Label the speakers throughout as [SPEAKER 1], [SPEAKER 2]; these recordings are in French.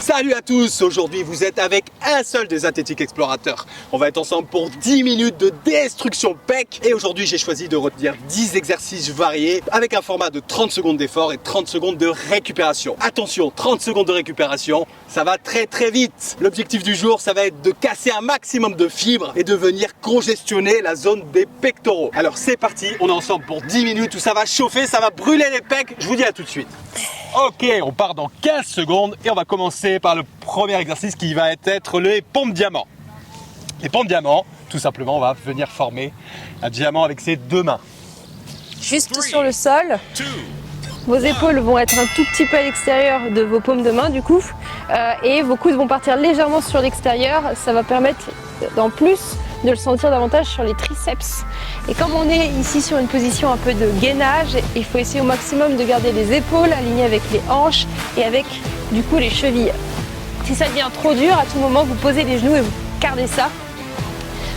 [SPEAKER 1] Salut à tous, aujourd'hui vous êtes avec un seul des Athletic Explorateurs. On va être ensemble pour 10 minutes de destruction pec et aujourd'hui j'ai choisi de retenir 10 exercices variés avec un format de 30 secondes d'effort et 30 secondes de récupération. Attention, 30 secondes de récupération, ça va très vite. L'objectif du jour, ça va être de casser un maximum de fibres et de venir congestionner la zone des pectoraux. Alors c'est parti, on est ensemble pour 10 minutes où ça va chauffer, ça va brûler les pecs. Je vous dis à tout de suite. Ok, on part dans 15 secondes et on va commencer par le premier exercice qui va être les pompes diamants. Les pompes diamants, tout simplement, on va venir former un diamant avec ses deux mains.
[SPEAKER 2] Juste sur le sol, vos épaules vont être un tout petit peu à l'extérieur de vos paumes de main du coup et vos coudes vont partir légèrement sur l'extérieur. Ça va permettre en plus de le sentir davantage sur les triceps. Et comme on est ici sur une position un peu de gainage, il faut essayer au maximum de garder les épaules alignées avec les hanches et avec du coup les chevilles. Si ça devient trop dur, à tout moment vous posez les genoux et vous gardez ça.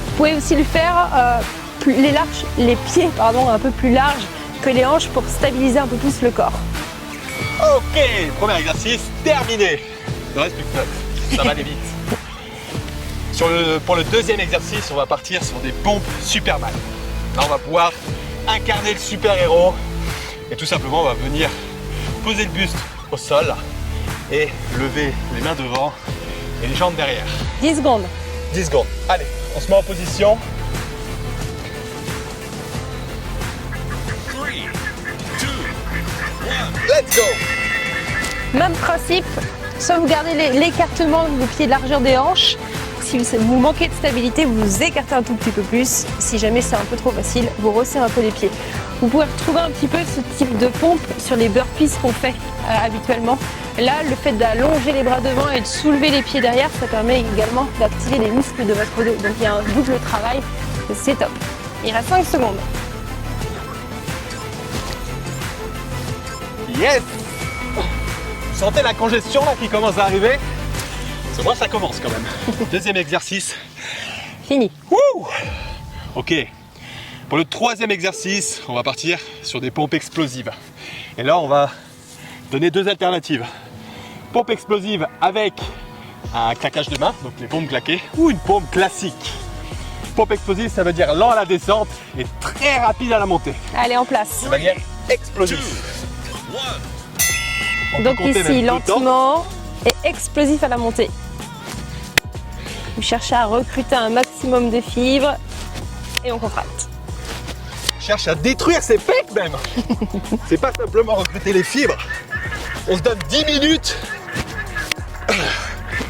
[SPEAKER 2] Vous pouvez aussi le faire les pieds un peu plus larges que les hanches pour stabiliser un peu plus le corps.
[SPEAKER 1] Ok, premier exercice terminé. Il ne reste plus que 9, ça va aller vite. Pour le deuxième exercice, on va partir sur des pompes Superman. Là, on va pouvoir incarner le super-héros et tout simplement, on va venir poser le buste au sol et lever les mains devant et les jambes derrière.
[SPEAKER 2] 10 secondes.
[SPEAKER 1] 10 secondes. Allez, on se met en position. 3, 2, 1, let's go!
[SPEAKER 2] Même principe, sauf vous gardez l'écartement de vos pieds de largeur des hanches. Si vous manquez de stabilité, vous vous écartez un tout petit peu plus. Si jamais c'est un peu trop facile, vous resserrez un peu les pieds. Vous pouvez retrouver un petit peu ce type de pompe sur les burpees qu'on fait habituellement. Là, le fait d'allonger les bras devant et de soulever les pieds derrière, ça permet également d'activer les muscles de votre dos. Donc il y a un double travail, c'est top. Il reste 5 secondes.
[SPEAKER 1] Yes! Vous sentez la congestion là qui commence à arriver? Parce que moi ça commence quand même. Deuxième exercice.
[SPEAKER 2] Fini.
[SPEAKER 1] Wouh! Ok. Pour le troisième exercice, on va partir sur des pompes explosives. Et là, on va donner deux alternatives. Pompe explosive avec un claquage de main, donc les pompes claquées, ou une pompe classique. Pompe explosive, ça veut dire lent à la descente et très rapide à la montée.
[SPEAKER 2] Allez, en place.
[SPEAKER 1] De manière explosive.
[SPEAKER 2] Donc ici, lentement et explosif à la montée. Vous cherchez à recruter un maximum de fibres et on contracte.
[SPEAKER 1] On cherche à détruire ses pecs même. C'est pas simplement recruter les fibres. On se donne 10 minutes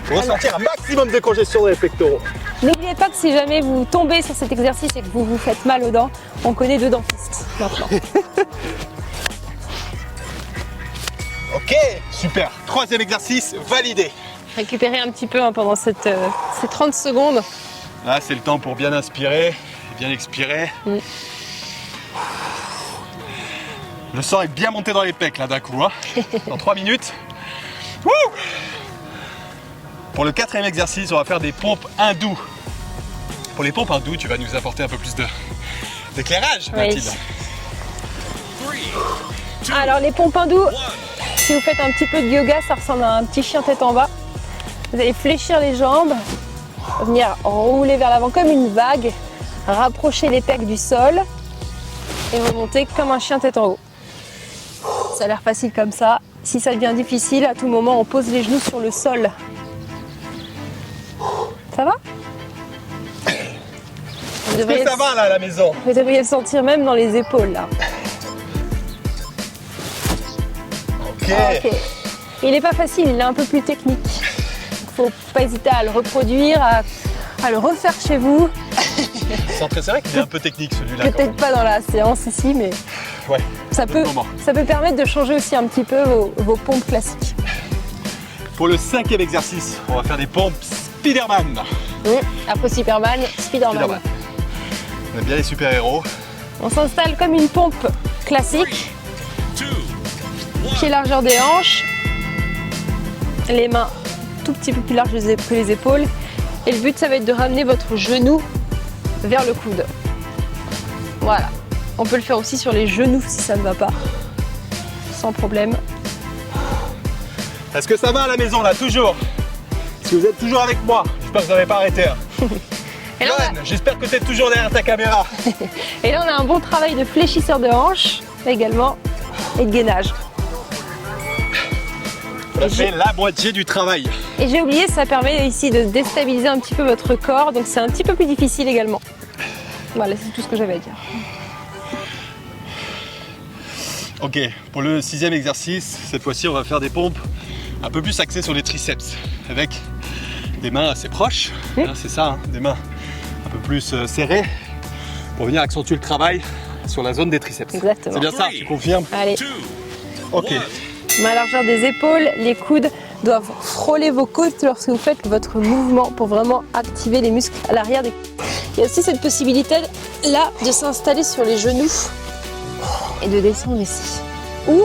[SPEAKER 1] pour ressentir un maximum de congestion dans les pectoraux.
[SPEAKER 2] N'oubliez pas que si jamais vous tombez sur cet exercice et que vous vous faites mal aux dents, on connaît deux dentistes maintenant.
[SPEAKER 1] Ok, super. Troisième exercice validé.
[SPEAKER 2] Récupérez un petit peu pendant ces 30 secondes.
[SPEAKER 1] Là, c'est le temps pour bien inspirer et bien expirer. Le sang est bien monté dans les pecs là d'un coup. Hein. Dans 3 minutes. Wouh! Pour le quatrième exercice, on va faire des pompes hindoues. Pour les pompes hindoues, tu vas nous apporter un peu plus d'éclairage, Mathilde.
[SPEAKER 2] Oui. Alors les pompes hindoues, si vous faites un petit peu de yoga, ça ressemble à un petit chien tête en bas. Vous allez fléchir les jambes, venir rouler vers l'avant comme une vague, rapprocher les pecs du sol et remonter comme un chien tête en haut. Ça a l'air facile comme ça. Si ça devient difficile, à tout moment, on pose les genoux sur le sol. Ça va?
[SPEAKER 1] Ça va là à la maison?
[SPEAKER 2] Vous devriez le sentir même dans les épaules là.
[SPEAKER 1] Ok.
[SPEAKER 2] Il n'est pas facile, il est un peu plus technique. Il ne faut pas hésiter à le reproduire, à le refaire chez vous.
[SPEAKER 1] C'est vrai qu'il est un peu technique celui-là.
[SPEAKER 2] Peut-être pas dans la séance ici, mais
[SPEAKER 1] ouais,
[SPEAKER 2] ça peut permettre de changer aussi un petit peu vos pompes classiques.
[SPEAKER 1] Pour le cinquième exercice, on va faire des pompes Spider-Man.
[SPEAKER 2] Après Superman, Spider-Man.
[SPEAKER 1] On aime bien les super-héros.
[SPEAKER 2] On s'installe comme une pompe classique. Pied largeur des hanches. Les mains tout petit peu plus larges que les épaules. Et le but, ça va être de ramener votre genou vers le coude. Voilà. On peut le faire aussi sur les genoux si ça ne va pas. Sans problème.
[SPEAKER 1] Est-ce que ça va à la maison là, toujours? Est-ce que vous êtes toujours avec moi? J'espère que vous n'avez pas arrêté. Hein.
[SPEAKER 2] Et là,
[SPEAKER 1] Johan, j'espère que tu es toujours derrière ta caméra.
[SPEAKER 2] Et là, on a un bon travail de fléchisseur de hanches également et de gainage.
[SPEAKER 1] Ça fait la moitié du travail.
[SPEAKER 2] Et j'ai oublié, ça permet ici de déstabiliser un petit peu votre corps, donc c'est un petit peu plus difficile également. Voilà, c'est tout ce que j'avais à dire.
[SPEAKER 1] Ok, pour le 6e exercice, cette fois-ci on va faire des pompes un peu plus axées sur les triceps, avec des mains assez proches, hein, c'est ça, hein, des mains un peu plus serrées, pour venir accentuer le travail sur la zone des triceps.
[SPEAKER 2] Exactement.
[SPEAKER 1] C'est bien ça, tu confirmes?
[SPEAKER 2] Allez,
[SPEAKER 1] Ok.
[SPEAKER 2] main à largeur des épaules, les coudes doivent frôler vos côtes lorsque vous faites votre mouvement pour vraiment activer les muscles à l'arrière des coudes. Il y a aussi cette possibilité là de s'installer sur les genoux et de descendre ici. Ou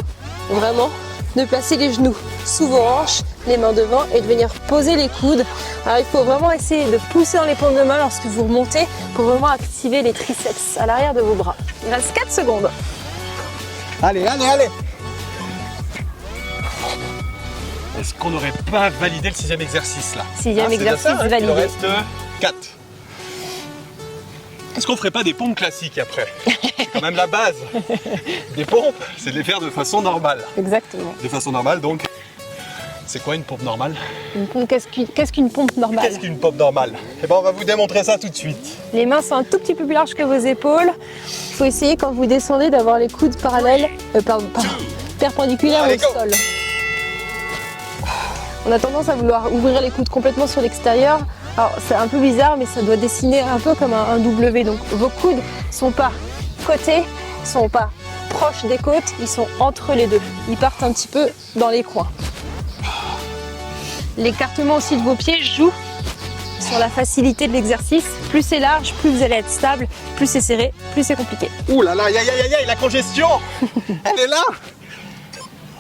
[SPEAKER 2] vraiment de placer les genoux sous vos hanches, les mains devant et de venir poser les coudes. Alors il faut vraiment essayer de pousser dans les paumes de main lorsque vous remontez pour vraiment activer les triceps à l'arrière de vos bras. Il reste 4 secondes.
[SPEAKER 1] Allez, allez, allez. Est-ce qu'on n'aurait pas validé le 6e exercice là?
[SPEAKER 2] 6e exercice validé.
[SPEAKER 1] Il en reste 4. Est-ce qu'on ferait pas des pompes classiques après? C'est quand même la base des pompes, c'est de les faire de façon normale.
[SPEAKER 2] Exactement.
[SPEAKER 1] De façon normale, donc, c'est quoi une pompe normale?
[SPEAKER 2] Une pompe, qu'est-ce qu'une pompe normale?
[SPEAKER 1] Qu'est-ce qu'une pompe normale? Eh ben, on va vous démontrer ça tout de suite.
[SPEAKER 2] Les mains sont un tout petit peu plus larges que vos épaules. Il faut essayer quand vous descendez d'avoir les coudes parallèles, perpendiculaires
[SPEAKER 1] Allez,
[SPEAKER 2] au
[SPEAKER 1] go.
[SPEAKER 2] sol. On a tendance à vouloir ouvrir les coudes complètement sur l'extérieur. Alors c'est un peu bizarre, mais ça doit dessiner un peu comme un W. Donc vos coudes ne sont pas côtés, ils sont pas proches des côtes, ils sont entre les deux. Ils partent un petit peu dans les coins. L'écartement aussi de vos pieds joue sur la facilité de l'exercice. Plus c'est large, plus vous allez être stable. Plus c'est serré, plus c'est compliqué.
[SPEAKER 1] Ouh là là, aïe aïe aïe aïe, la congestion. Elle est là.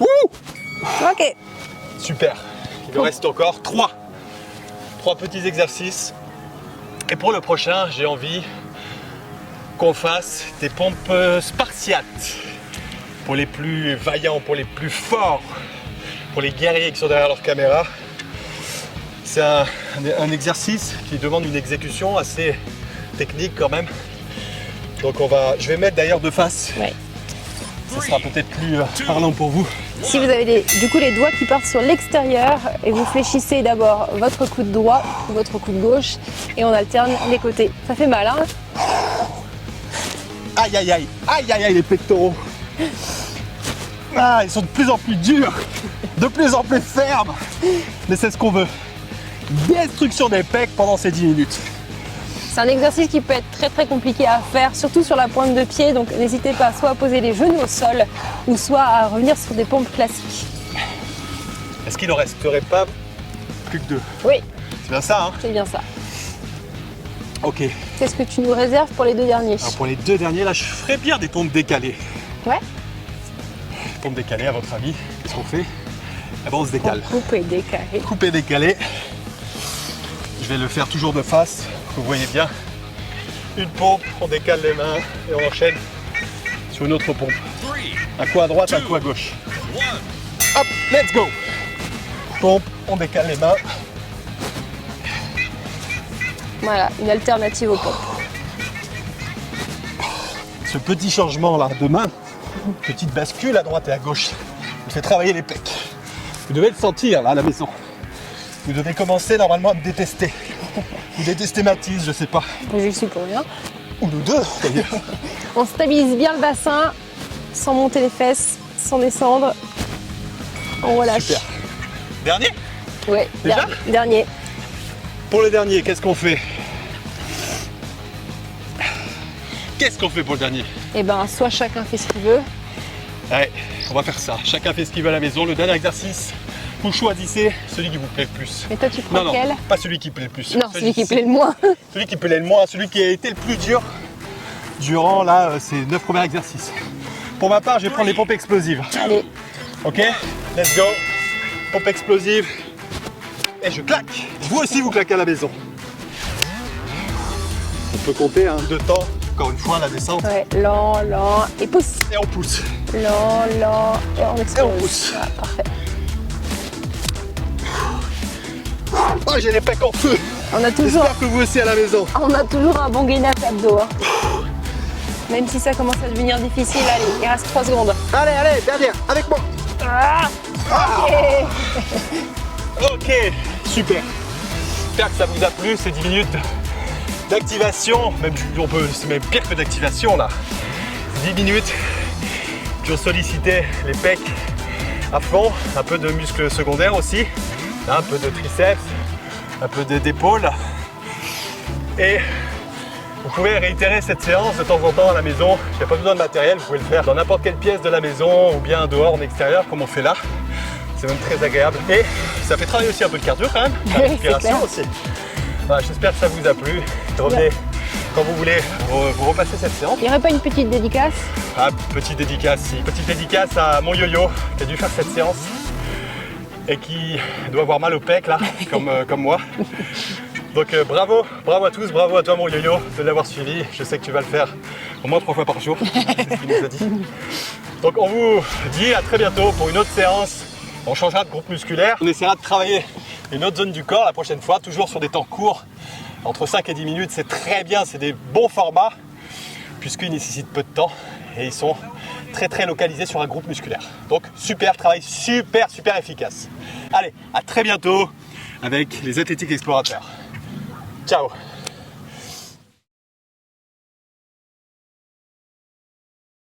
[SPEAKER 1] Ouh.
[SPEAKER 2] Ok.
[SPEAKER 1] Super. Il nous reste encore 3 petits exercices. Et pour le prochain, j'ai envie qu'on fasse des pompes spartiates. Pour les plus vaillants, pour les plus forts, pour les guerriers qui sont derrière leur caméra. C'est un exercice qui demande une exécution assez technique quand même. Donc je vais mettre d'ailleurs de face.
[SPEAKER 2] Ouais.
[SPEAKER 1] Ça sera peut-être plus parlant pour vous.
[SPEAKER 2] Si vous avez du coup les doigts qui partent sur l'extérieur et vous fléchissez d'abord votre coude droit ou votre coude gauche et on alterne les côtés. Ça fait mal, hein?
[SPEAKER 1] Aïe aïe aïe, aïe aïe aïe les pectoraux. Ah, ils sont de plus en plus durs, de plus en plus fermes. Mais c'est ce qu'on veut. Destruction des pecs pendant ces 10 minutes.
[SPEAKER 2] C'est un exercice qui peut être très très compliqué à faire, surtout sur la pointe de pied, donc n'hésitez pas soit à poser les genoux au sol ou soit à revenir sur des pompes classiques.
[SPEAKER 1] Est-ce qu'il ne resterait pas plus que 2?
[SPEAKER 2] Oui,
[SPEAKER 1] C'est bien ça, hein?
[SPEAKER 2] c'est bien ça.
[SPEAKER 1] Ok.
[SPEAKER 2] Qu'est-ce que tu nous réserves pour les 2 derniers?
[SPEAKER 1] Alors pour les 2 derniers, là, je ferais bien des pompes décalées.
[SPEAKER 2] Ouais.
[SPEAKER 1] Pompes décalées, à votre avis, qu'est-ce qu'on fait? Eh ben, on se décale.
[SPEAKER 2] Coupe et décalé.
[SPEAKER 1] Coupé, décalé. Je vais le faire toujours de face, vous voyez bien. Une pompe, on décale les mains et on enchaîne sur une autre pompe. Un coup à droite, un coup à gauche. Hop, let's go. Pompe, on décale les mains.
[SPEAKER 2] Voilà, une alternative aux pompes.
[SPEAKER 1] Ce petit changement là de main, petite bascule à droite et à gauche, vous fait travailler les pecs. Vous devez le sentir là à la maison. Vous devez commencer normalement à me détester. Vous détestez Mathis, je sais pas.
[SPEAKER 2] Je suis pour rien.
[SPEAKER 1] Ou nous deux d'ailleurs.
[SPEAKER 2] On stabilise bien le bassin, sans monter les fesses, sans descendre. On relâche.
[SPEAKER 1] Super. Dernier?
[SPEAKER 2] Ouais,
[SPEAKER 1] Déjà
[SPEAKER 2] dernier.
[SPEAKER 1] Pour le dernier, qu'est-ce qu'on fait? Qu'est-ce qu'on fait pour le dernier?
[SPEAKER 2] Et ben, soit chacun fait ce qu'il veut.
[SPEAKER 1] Allez, on va faire ça. Chacun fait ce qu'il veut à la maison. Le dernier exercice, vous choisissez celui qui vous plaît le plus.
[SPEAKER 2] Et toi, tu prends
[SPEAKER 1] Non,
[SPEAKER 2] quel?
[SPEAKER 1] non, pas celui qui plaît le plus.
[SPEAKER 2] Non, celui qui plaît le moins.
[SPEAKER 1] Celui qui plaît le moins, celui qui a été le plus dur durant là, ces 9 premiers exercices. Pour ma part, je vais prendre les pompes explosives.
[SPEAKER 2] Allez,
[SPEAKER 1] Ok, let's go. Pompe explosive. Et je claque. Vous aussi, vous claquez à la maison. On peut compter 2 temps. Encore une fois, la descente.
[SPEAKER 2] ouais, lent, lent, et pousse.
[SPEAKER 1] Et on pousse.
[SPEAKER 2] Lent, lent, et on explose.
[SPEAKER 1] Et on pousse.
[SPEAKER 2] Voilà, parfait.
[SPEAKER 1] Oh, j'ai les pecs en feu.
[SPEAKER 2] On a toujours,
[SPEAKER 1] J'espère que vous aussi à la maison.
[SPEAKER 2] on a toujours un bon gainage abdos. Hein. Même si ça commence à devenir difficile, allez, il reste 3 secondes.
[SPEAKER 1] Allez, allez, dernière, avec moi.
[SPEAKER 2] Ah, ok.
[SPEAKER 1] Ok, super. J'espère que ça vous a plu ces 10 minutes d'activation. Même c'est même pire que d'activation là. 10 minutes qui ont sollicité les pecs à fond, un peu de muscles secondaires aussi, un peu de triceps, un peu d'épaules. Et vous pouvez réitérer cette séance de temps en temps à la maison. Il n'y a pas besoin de matériel, vous pouvez le faire dans n'importe quelle pièce de la maison ou bien dehors en extérieur comme on fait là. C'est même très agréable. Et ça fait travailler aussi un peu le cardio quand même, la
[SPEAKER 2] Oui,
[SPEAKER 1] respiration
[SPEAKER 2] c'est
[SPEAKER 1] aussi. Voilà, j'espère que ça vous a plu. Revenez quand vous voulez, vous repassez cette séance.
[SPEAKER 2] Il n'y aurait pas une petite dédicace?
[SPEAKER 1] Ah, petite dédicace, si. Petite dédicace à mon yo-yo qui a dû faire cette séance et qui doit avoir mal au pec là, comme moi. Donc bravo à tous, bravo à toi mon yo-yo de l'avoir suivi. Je sais que tu vas le faire au moins 3 fois par jour, c'est ce qu'il nous a dit. Donc on vous dit à très bientôt pour une autre séance. On changera de groupe musculaire. On essaiera de travailler une autre zone du corps la prochaine fois, toujours sur des temps courts. Entre 5 et 10 minutes, c'est très bien, c'est des bons formats puisqu'ils nécessitent peu de temps et ils sont très localisés sur un groupe musculaire. Donc super travail, super efficace. Allez, à très bientôt avec les Athletic Explorateurs. Ciao.